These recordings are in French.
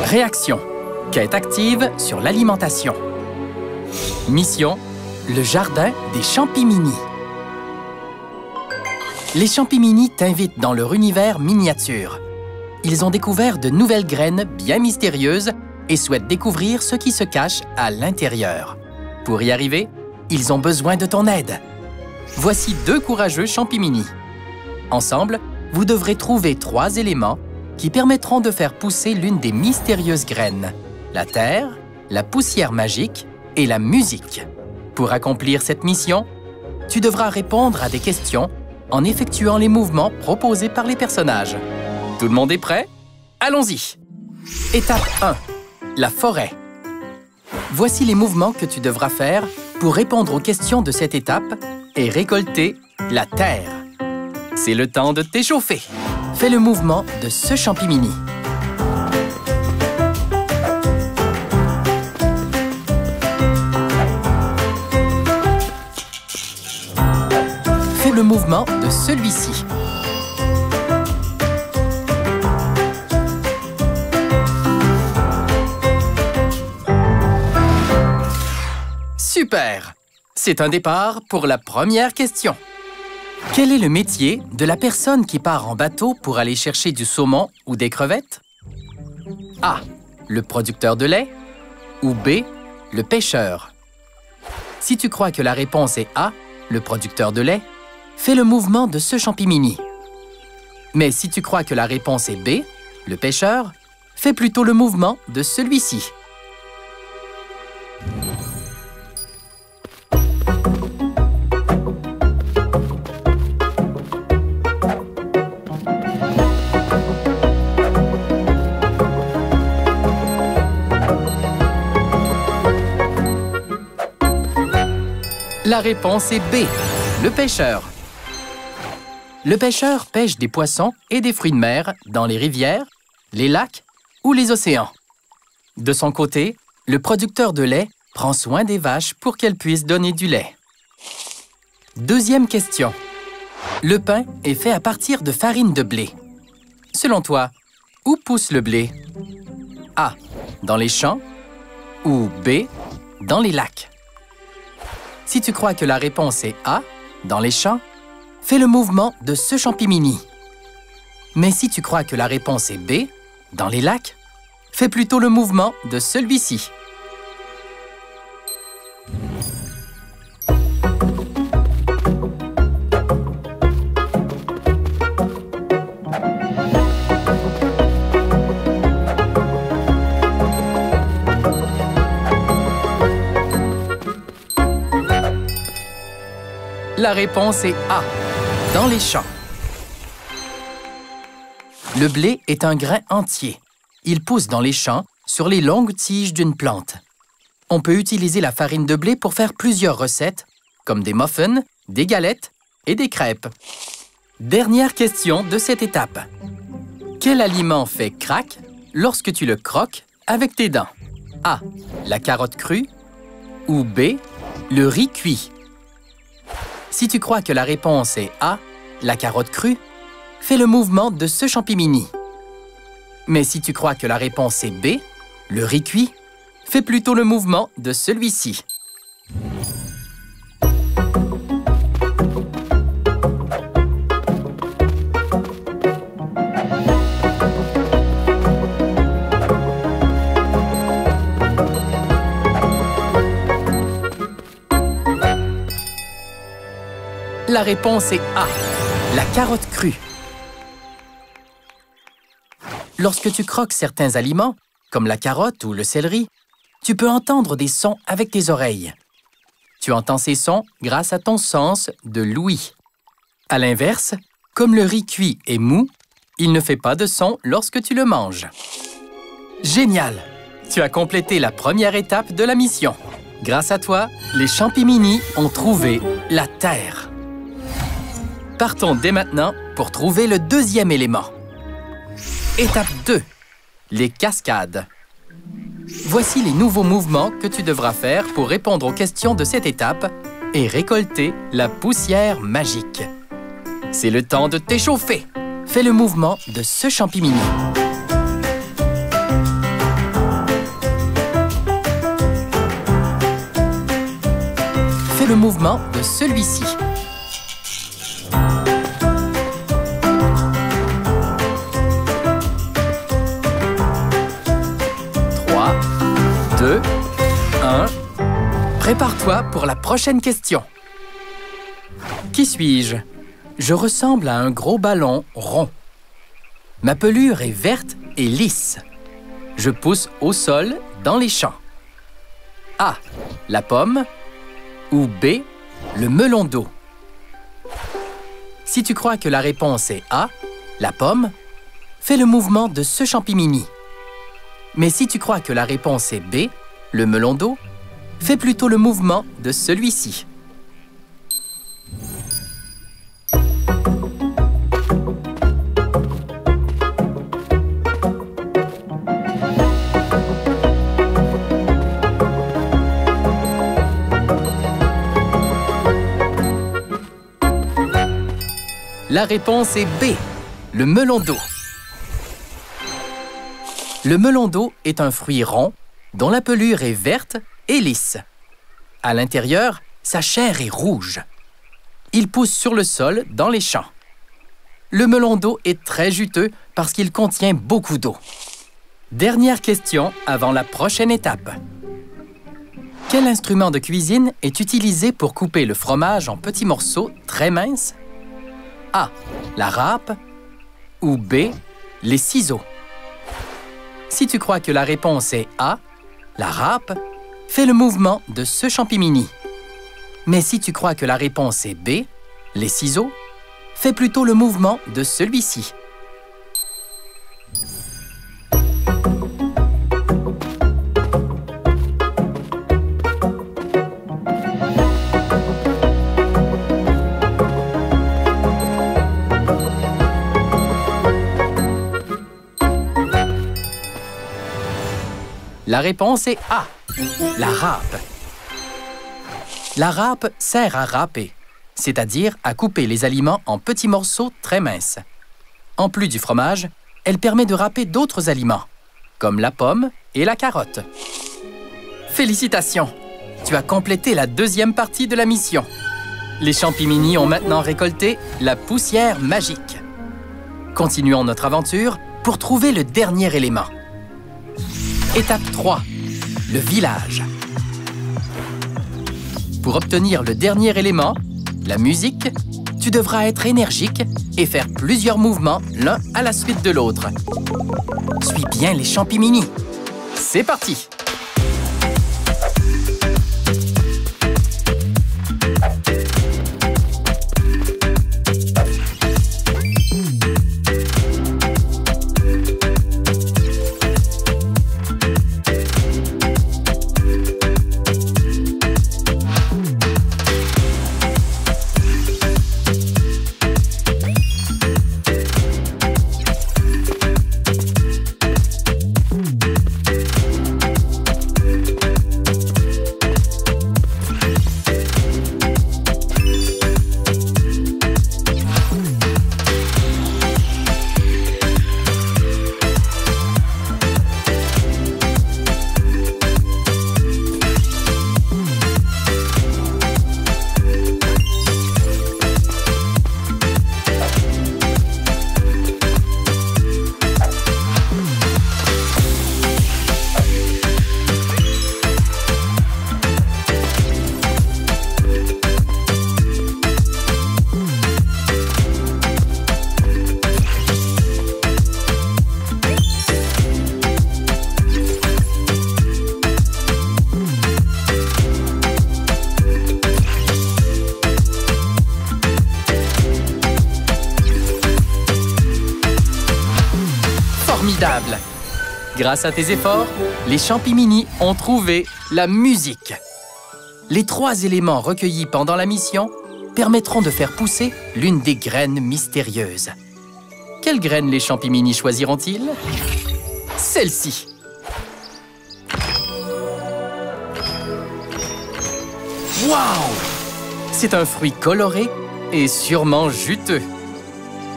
Réaction. Quête active sur l'alimentation. Mission. Le jardin des Champimini. Les Champimini t'invitent dans leur univers miniature. Ils ont découvert de nouvelles graines bien mystérieuses et souhaitent découvrir ce qui se cache à l'intérieur. Pour y arriver, ils ont besoin de ton aide. Voici 2 courageux Champimini. Ensemble, vous devrez trouver 3 éléments qui permettront de faire pousser l'une des mystérieuses graines, la terre, la poussière magique et la musique. Pour accomplir cette mission, tu devras répondre à des questions en effectuant les mouvements proposés par les personnages. Tout le monde est prêt? Allons-y! Étape 1. La forêt. Voici les mouvements que tu devras faire pour répondre aux questions de cette étape et récolter la terre. C'est le temps de t'échauffer. Fais le mouvement de ce Champimini. Fais le mouvement de celui-ci. Super! C'est un départ pour la première question. Quel est le métier de la personne qui part en bateau pour aller chercher du saumon ou des crevettes? A. Le producteur de lait ou B. Le pêcheur? Si tu crois que la réponse est A, le producteur de lait, fais le mouvement de ce Champimini. Mais si tu crois que la réponse est B, le pêcheur, fais plutôt le mouvement de celui-ci. La réponse est B, le pêcheur. Le pêcheur pêche des poissons et des fruits de mer dans les rivières, les lacs ou les océans. De son côté, le producteur de lait prend soin des vaches pour qu'elles puissent donner du lait. Deuxième question. Le pain est fait à partir de farine de blé. Selon toi, où pousse le blé? A. Dans les champs ou B. Dans les lacs? Si tu crois que la réponse est A, dans les champs, fais le mouvement de ce Champimini. Mais si tu crois que la réponse est B, dans les lacs, fais plutôt le mouvement de celui-ci. La réponse est A, dans les champs. Le blé est un grain entier. Il pousse dans les champs sur les longues tiges d'une plante. On peut utiliser la farine de blé pour faire plusieurs recettes, comme des muffins, des galettes et des crêpes. Dernière question de cette étape. Quel aliment fait crac lorsque tu le croques avec tes dents? A. La carotte crue ou B. Le riz cuit? Si tu crois que la réponse est A, la carotte crue, fais le mouvement de ce Champimini. Mais si tu crois que la réponse est B, le riz cuit, fais plutôt le mouvement de celui-ci. La réponse est A, la carotte crue. Lorsque tu croques certains aliments, comme la carotte ou le céleri, tu peux entendre des sons avec tes oreilles. Tu entends ces sons grâce à ton sens de l'ouïe. À l'inverse, comme le riz cuit est mou, il ne fait pas de son lorsque tu le manges. Génial! Tu as complété la première étape de la mission. Grâce à toi, les Champimini ont trouvé la terre. Partons dès maintenant pour trouver le deuxième élément. Étape 2. Les cascades. Voici les nouveaux mouvements que tu devras faire pour répondre aux questions de cette étape et récolter la poussière magique. C'est le temps de t'échauffer. Fais le mouvement de ce Champimini. le mouvement de celui-ci. Trois, 2, 1. Prépare-toi pour la prochaine question. Qui suis-je? Je ressemble à un gros ballon rond. Ma pelure est verte et lisse. Je pousse au sol dans les champs. A. La pomme ou B. Le melon d'eau. Si tu crois que la réponse est A, la pomme, fais le mouvement de ce champimini. Mais si tu crois que la réponse est B, le melon d'eau, fais plutôt le mouvement de celui-ci. La réponse est B, le melon d'eau. Le melon d'eau est un fruit rond dont la pelure est verte et lisse. À l'intérieur, sa chair est rouge. Il pousse sur le sol dans les champs. Le melon d'eau est très juteux parce qu'il contient beaucoup d'eau. Dernière question avant la prochaine étape. Quel instrument de cuisine est utilisé pour couper le fromage en petits morceaux très minces? A. La râpe ou B. Les ciseaux. Si tu crois que la réponse est A, la râpe, fais le mouvement de ce champimini. Mais si tu crois que la réponse est B, les ciseaux, fais plutôt le mouvement de celui-ci. La réponse est A, la râpe. La râpe sert à râper, c'est-à-dire à couper les aliments en petits morceaux très minces. En plus du fromage, elle permet de râper d'autres aliments, comme la pomme et la carotte. Félicitations! Tu as complété la deuxième partie de la mission. Les champimini ont maintenant récolté la poussière magique. Continuons notre aventure pour trouver le dernier élément. Étape 3. Le village. Pour obtenir le dernier élément, la musique, tu devras être énergique et faire plusieurs mouvements l'un à la suite de l'autre. Suis bien les champimini. C'est parti! Formidable! Grâce à tes efforts, les champimini ont trouvé la musique. Les 3 éléments recueillis pendant la mission permettront de faire pousser l'une des graines mystérieuses. Quelle graine les champimini choisiront-ils? Celle-ci! Waouh! C'est un fruit coloré et sûrement juteux.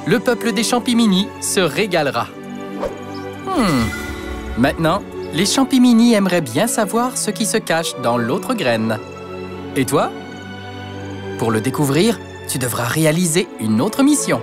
Le peuple des champimini se régalera. Maintenant, les champimini aimeraient bien savoir ce qui se cache dans l'autre graine. Et toi? Pour le découvrir, tu devras réaliser une autre mission.